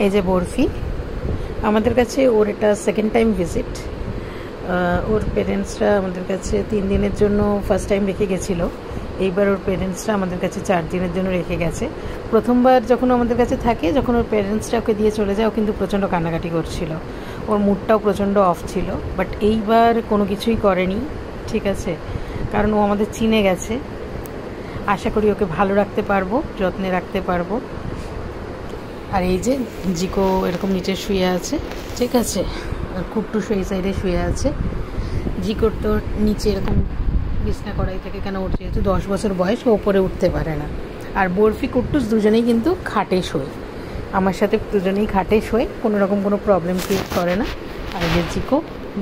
এই যে বরফি আমাদের কাছে, ওর এটা সেকেন্ড টাইম ভিজিট। ওর পেরেন্টসরা আমাদের কাছে 3 দিনের জন্য ফার্স্ট টাইম রেখে গেছিলো, এইবার ওর পেরেন্টসরা আমাদের কাছে 4 দিনের জন্য রেখে গেছে। প্রথমবার যখন আমাদের কাছে থাকে, যখন ওর পেরেন্টসরা ওকে দিয়ে চলে যায়, ও কিন্তু প্রচণ্ড কান্নাকাটি করছিল, ওর মুডটাও প্রচণ্ড অফ ছিল। বাট এইবার কোনো কিছুই করেনি, ঠিক আছে, কারণ ও আমাদের চিনে গেছে। আশা করি ওকে ভালো রাখতে পারবো, যত্নে রাখতে পারবো। আর এই যে জিকো এরকম নিচে শুয়ে আছে, ঠিক আছে, আর কুট্টুস এই সাইডে শুয়ে আছে। জিকোর তো নিচে এরকম বিছনা করাই থাকে, কেন ওর যেহেতু 10 বছর বয়স, ও ওপরে উঠতে পারে না। আর বরফি কুট্টুস দুজনেই কিন্তু খাটে শোয়, আমার সাথে দুজনেই খাটে শোয়, কোনো রকম কোনো প্রবলেম ক্রিয়েট করে না। আর এই যে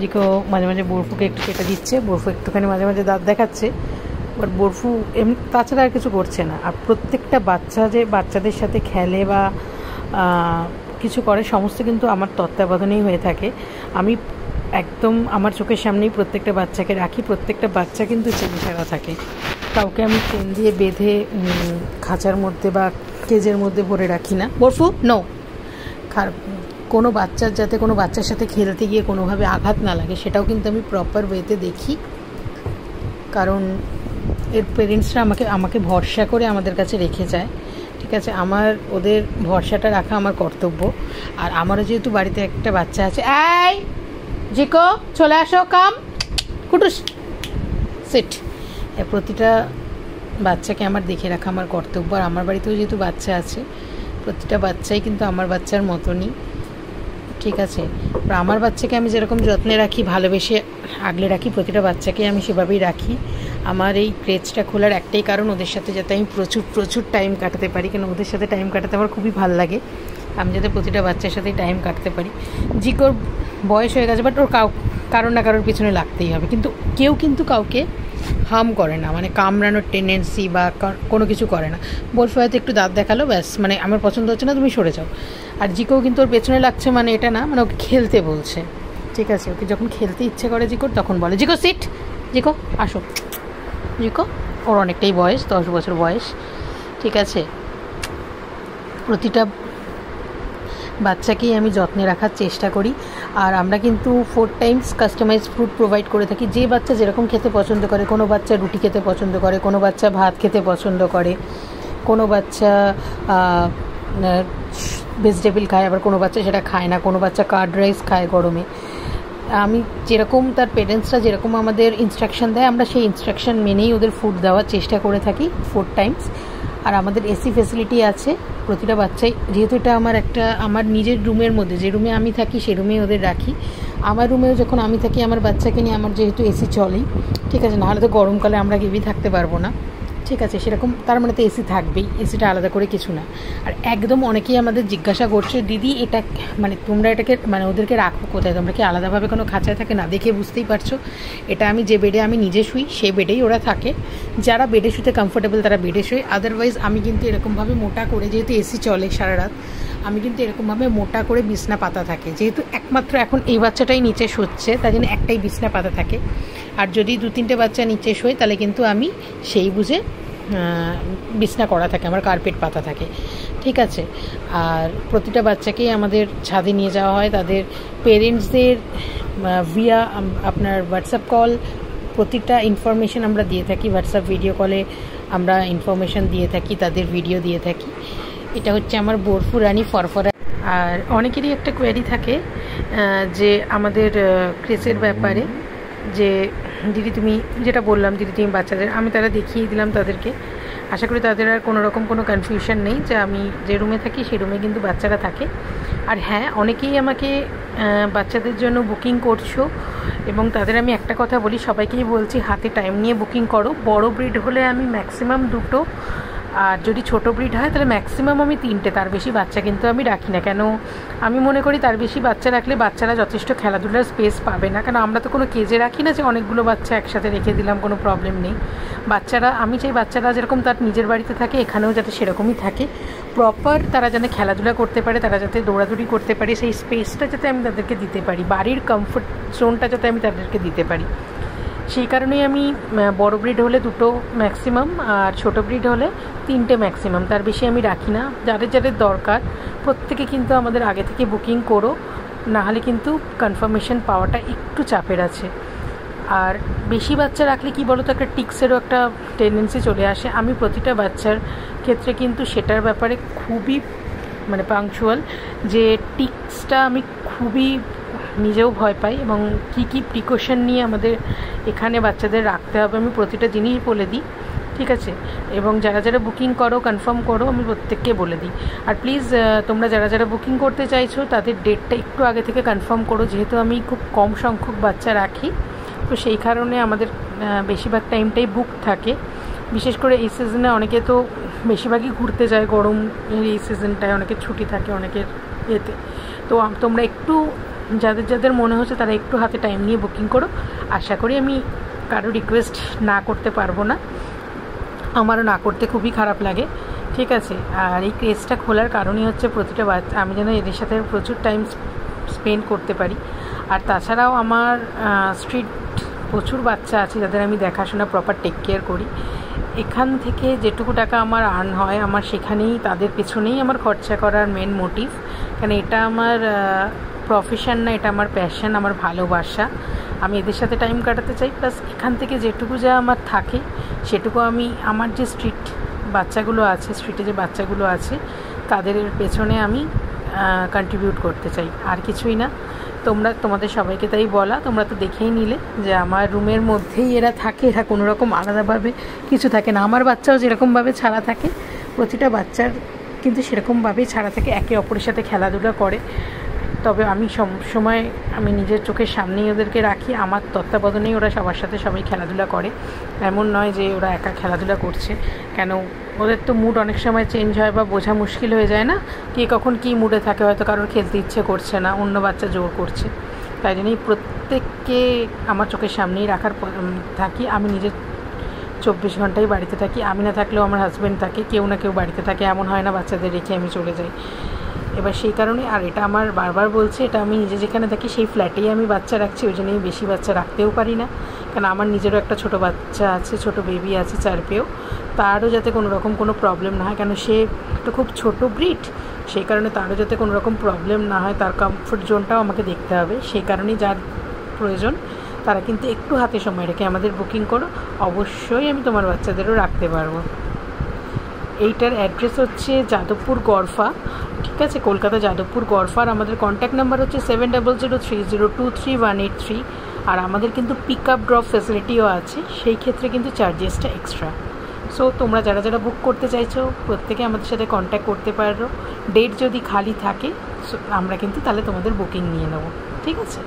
জিকো মাঝে মাঝে বরফুকে একটু কেটে দিচ্ছে, বরফু একটুখানি মাঝে মাঝে দাঁত দেখাচ্ছে, বাট বরফু এমনি তাছাড়া আর কিছু করছে না। আর প্রত্যেকটা বাচ্চা যে বাচ্চাদের সাথে খেলে বা কিছু করে, সমস্ত কিন্তু আমার তত্ত্বাবধানেই হয়ে থাকে। আমি একদম আমার চোখের সামনেই প্রত্যেকটা বাচ্চাকে রাখি, প্রত্যেকটা বাচ্চা কিন্তু চেন ছাড়া থাকে, কাউকে আমি চেন দিয়ে বেঁধে খাঁচার মধ্যে বা কেজের মধ্যে ভরে রাখি না। বরফু নো, কোনো বাচ্চার যাতে কোনো বাচ্চার সাথে খেলতে গিয়ে কোনোভাবে আঘাত না লাগে, সেটাও কিন্তু আমি প্রপার ওয়েতে দেখি। কারণ এর পেরেন্টসরা আমাকে ভরসা করে আমাদের কাছে রেখে যায়, ঠিক আছে, আমার ওদের ভরসাটা রাখা আমার কর্তব্য। আর আমারও যেহেতু বাড়িতে একটা বাচ্চা আছে, এই জিকো চলে আসো, কাম কুটুস সিট, প্রতিটা বাচ্চাকে আমার দেখে রাখা আমার কর্তব্য। আর আমার বাড়িতেও যেহেতু বাচ্চা আছে, প্রতিটা বাচ্চাই কিন্তু আমার বাচ্চার মতনই, ঠিক আছে। আমার বাচ্চাকে আমি যেরকম যত্নে রাখি, ভালোবেসে আগলে রাখি, প্রতিটা বাচ্চাকে আমি সেভাবেই রাখি। আমার এই ক্রেজটা খোলার একটাই কারণ, ওদের সাথে যাতে আমি প্রচুর টাইম কাটাতে পারি, কেন ওদের সাথে টাইম কাটাতে আমার খুবই ভালো লাগে। আমি যাতে প্রতিটা বাচ্চার সাথেই টাইম কাটাতে পারি। জিকোর বয়স হয়ে গেছে, বাট ওর কারোর না কারোর পিছনে লাগতেই হবে, কিন্তু কেউ কিন্তু কাউকে হার্ম করে না, মানে কামড়ানোর টেন্ডেন্সি বা কোনো কিছু করে না। বরফি হয়তো একটু দাঁত দেখালো, ব্যাস, মানে আমার পছন্দ হচ্ছে না, তুমি সরে যাও। আর জিকোও কিন্তু ওর পেছনে লাগছে, মানে এটা না, মানে ওকে খেলতে বলছে, ঠিক আছে। ওকে যখন খেলতে ইচ্ছে করে জিকোর, তখন বলে জিকো সিট, জিকো আসো। জিকো ওর অনেকটাই বয়স, 10 বছর বয়স, ঠিক আছে। প্রতিটা বাচ্চাকেই আমি যত্নে রাখার চেষ্টা করি। আর আমরা কিন্তু 4 টাইমস কাস্টমাইজ ফুড প্রোভাইড করে থাকি। যে বাচ্চা যেরকম খেতে পছন্দ করে, কোনো বাচ্চা রুটি খেতে পছন্দ করে, কোনো বাচ্চা ভাত খেতে পছন্দ করে, কোনো বাচ্চা ভেজিটেবল খায়, আবার কোনো বাচ্চা সেটা খায় না, কোনো বাচ্চা কার্ড রাইস খায় গরমে। আমি যেরকম, তার পেরেন্টসরা যেরকম আমাদের ইনস্ট্রাকশন দেয়, আমরা সেই ইনস্ট্রাকশন মেনেই ওদের ফুড দেওয়ার চেষ্টা করে থাকি 4 টাইমস। আর আমাদের এসি ফেসিলিটি আছে প্রতিটা বাচ্চাই, যেহেতু এটা আমার নিজের রুমের মধ্যে, যে রুমে আমি থাকি সেই রুমেই ওদের রাখি। আমার রুমেও যখন আমি থাকি, আমার বাচ্চাকে নিয়ে আমার যেহেতু এসি চলেই, ঠিক আছে, নাহলে তো গরমকালে আমরা কেউই থাকতে পারবো না, ঠিক আছে, সেরকম তার মানে তো এসি থাকবেই, এসিটা আলাদা করে কিছু না। আর একদম অনেকেই আমাদের জিজ্ঞাসা করছে, দিদি এটা মানে তোমরা এটাকে মানে ওদেরকে রাখো কোথায়, তোমরা কি আলাদাভাবে কোনো খাঁচায় থাকে? না, দেখে বুঝতেই পারছো, এটা আমি যে বেডে আমি নিজে শুই সেই বেডেই ওরা থাকে। যারা বেডে শুতে কমফোর্টেবল তারা বেডে শুয়ে, আদারওয়াইজ আমি কিন্তু এরকমভাবে মোটা করে, যেহেতু এসি চলে সারা রাত, আমি কিন্তু এরকমভাবে মোটা করে বিছনা পাতা থাকে, যেহেতু একমাত্র এখন এই বাচ্চাটাই নিচে শুচ্ছে, তাই জন্য একটাই বিছনা পাতা থাকে। আর যদি 2-3টে বাচ্চা নিচে শোয়, তাহলে কিন্তু আমি সেই বুঝে বিছনা করা থাকে, আমার কার্পেট পাতা থাকে, ঠিক আছে। আর প্রতিটা বাচ্চাকেই আমাদের ছাদে নিয়ে যাওয়া হয়, তাদের পেরেন্টসদের ভিয়া আপনার হোয়াটসঅ্যাপ কল, প্রতিটা ইনফরমেশান আমরা দিয়ে থাকি। হোয়াটসঅ্যাপ ভিডিও কলে আমরা ইনফরমেশান দিয়ে থাকি, তাদের ভিডিও দিয়ে থাকি। এটা হচ্ছে আমার বরফু রানী ফরফরা। আর অনেকেরই একটা কোয়েরি থাকে যে আমাদের ক্রেসের ব্যাপারে, যে দিদি তুমি যেটা বললাম, দিদি তুমি বাচ্চাদের, আমি তারা দেখিয়ে দিলাম তাদেরকে। আশা করি তাদের আর কোনো রকম কোনো কনফিউশন নেই যে আমি যে রুমে থাকি সেই রুমে কিন্তু বাচ্চারা থাকে। আর হ্যাঁ, অনেকেই আমাকে বাচ্চাদের জন্য বুকিং করছো, এবং তাদের আমি একটা কথা বলি, সবাইকেই বলছি হাতে টাইম নিয়ে বুকিং করো। বড় ব্রিড হলে আমি ম্যাক্সিমাম 2টো, আর যদি ছোটো ব্রিড হয় তাহলে ম্যাক্সিমাম আমি 3টে, তার বেশি বাচ্চা কিন্তু আমি রাখি না। কেন আমি মনে করি তার বেশি বাচ্চা রাখলে বাচ্চারা যথেষ্ট খেলাধুলার স্পেস পাবে না, কেন আমরা তো কোনো কেজে রাখি না যে অনেকগুলো বাচ্চা একসাথে রেখে দিলাম, কোনো প্রবলেম নেই। বাচ্চারা, আমি চাই বাচ্চারা যেরকম তার নিজের বাড়িতে থাকে, এখানেও যাতে সেরকমই থাকে, প্রপার তারা যেন খেলাধুলা করতে পারে, তারা যাতে দৌড়াদৌড়ি করতে পারে, সেই স্পেসটা যাতে আমি তাদেরকে দিতে পারি, বাড়ির কমফোর্ট জোনটা যাতে আমি তাদেরকে দিতে পারি, সেই কারণেই আমি বড় ব্রিড হলে 2টো ম্যাক্সিমাম, আর ছোটো ব্রিড হলে 3টে ম্যাক্সিমাম, তার বেশি আমি রাখি না। যাদের যাদের দরকার প্রত্যেকে কিন্তু আমাদের আগে থেকে বুকিং করো, নাহলে কিন্তু কনফার্মেশন পাওয়াটা একটু চাপের আছে। আর বেশি বাচ্চা রাখলে কি বলো তো, একটা টিক্সেরও একটা টেন্ডেন্সি চলে আসে। আমি প্রতিটা বাচ্চার ক্ষেত্রে কিন্তু সেটার ব্যাপারে খুবই পাংচুয়াল, যে টিক্সটা আমি খুবই নিজেও ভয় পাই, এবং কি প্রিকশন নিয়ে আমাদের এখানে বাচ্চাদের রাখতে হবে আমি প্রতিটা জিনিস বলে দিই, ঠিক আছে। এবং যারা যারা বুকিং করো, কনফার্ম করো, আমি প্রত্যেককে বলে দিই। আর প্লিজ তোমরা যারা যারা বুকিং করতে চাইছো তাদের ডেটটা একটু আগে থেকে কনফার্ম করো, যেহেতু আমি খুব কম সংখ্যক বাচ্চা রাখি, তো সেই কারণে আমাদের বেশিরভাগ টাইমটাই বুক থাকে। বিশেষ করে এই সিজনে অনেকে তো বেশিরভাগই ঘুরতে যায়, গরমের এই সিজনটায় অনেকের ছুটি থাকে, অনেকের এতে। তো তোমরা একটু যাদের যাদের মনে হচ্ছে তারা একটু হাতে টাইম নিয়ে বুকিং করো। আশা করি আমি কারো রিকোয়েস্ট না করতে পারবো না, আমারও না করতে খুবই খারাপ লাগে, ঠিক আছে। আর এই ক্রেজটা খোলার কারণই হচ্ছে প্রতিটা বাচ্চা আমি যেন এদের সাথে প্রচুর টাইম স্পেন্ড করতে পারি। আর তাছাড়াও আমার স্ট্রিট প্রচুর বাচ্চা আছে যাদের আমি দেখাশোনা প্রপার টেক কেয়ার করি। এখান থেকে যেটুকু টাকা আমার আর্ন হয়, আমার সেখানেই তাদের পেছনেই আমার খরচা করার মেন মোটিভ, কারণ এটা আমার প্রফেশন না, এটা আমার প্যাশন, আমার ভালোবাসা। আমি এদের সাথে টাইম কাটাতে চাই, প্লাস এখান থেকে যেটুকু যা আমার থাকে সেটুকু আমি আমার যে স্ট্রিট বাচ্চাগুলো আছে, স্ট্রিটে যে বাচ্চাগুলো আছে তাদের পেছনে আমি কন্ট্রিবিউট করতে চাই, আর কিছুই না। তোমাদের সবাইকে তাই বলা, তোমরা তো দেখেই নিলে যে আমার রুমের মধ্যেই এরা থাকে, এরা কোনো রকম আলাদাভাবে কিছু থাকে না। আমার বাচ্চাও যেরকমভাবে ছাড়া থাকে, প্রতিটা বাচ্চার কিন্তু সেরকমভাবেই ছাড়া থাকে, একে অপরের সাথে খেলাধুলা করে। তবে আমি সময় আমি নিজের চোখের সামনেই ওদেরকে রাখি, আমার তত্ত্বাবধানেই ওরা সবার সাথে সবাই খেলাধুলা করে। এমন নয় যে ওরা একা খেলাধুলা করছে, কেন ওদের তো মুড অনেক সময় চেঞ্জ হয় বা বোঝা মুশকিল হয়ে যায় না, কে কখন কী মুডে থাকে, হয়তো কারোর খেলতে ইচ্ছে করছে না, অন্য বাচ্চা জোর করছে। তাই জন্যই প্রত্যেককে আমার চোখের সামনেই রাখার থাকি। আমি নিজের 24 ঘন্টাই বাড়িতে থাকি, আমি না থাকলেও আমার হাজব্যান্ড থাকে, কেউ না কেউ বাড়িতে থাকে, এমন হয় না বাচ্চাদের রেখে আমি চলে যাই। এবার সেই কারণে, আর এটা আমার বারবার বলছি, এটা আমি নিজে যেখানে থাকি সেই ফ্ল্যাটেই আমি বাচ্চা রাখছি, ওই জন্যই বেশি বাচ্চা রাখতেও পারি না, কারণ আমার নিজেরও একটা ছোটো বাচ্চা আছে, ছোটো বেবি আছে 4 পেয়েও, তারও যাতে কোনো রকম কোনো প্রবলেম না হয়, কেন সে একটা খুব ছোটো ব্রিড, সেই কারণে তারও যাতে কোনো রকম প্রবলেম না হয়, তার কমফোর্ট জোনটাও আমাকে দেখতে হবে। সেই কারণেই যার প্রয়োজন তারা কিন্তু একটু হাতে সময় রেখে আমাদের বুকিং করো, অবশ্যই আমি তোমার বাচ্চাদেরও রাখতে পারবো। এইটার অ্যাড্রেস হচ্ছে যাদবপুর গড়ফা, ঠিক আছে, কলকাতা যাদবপুর গড়ফার। আমাদের কন্ট্যাক্ট নাম্বার হচ্ছে 7003023183। আর আমাদের কিন্তু পিক আপ ড্রপ ফ্যাসিলিটিও আছে, সেই ক্ষেত্রে কিন্তু চার্জেসটা এক্সট্রা। সো তোমরা যারা যারা বুক করতে চাইছো প্রত্যেকে আমাদের সাথে কন্ট্যাক্ট করতে পারো। ডেট যদি খালি থাকে আমরা কিন্তু তাহলে তোমাদের বুকিং নিয়ে নেবো, ঠিক আছে।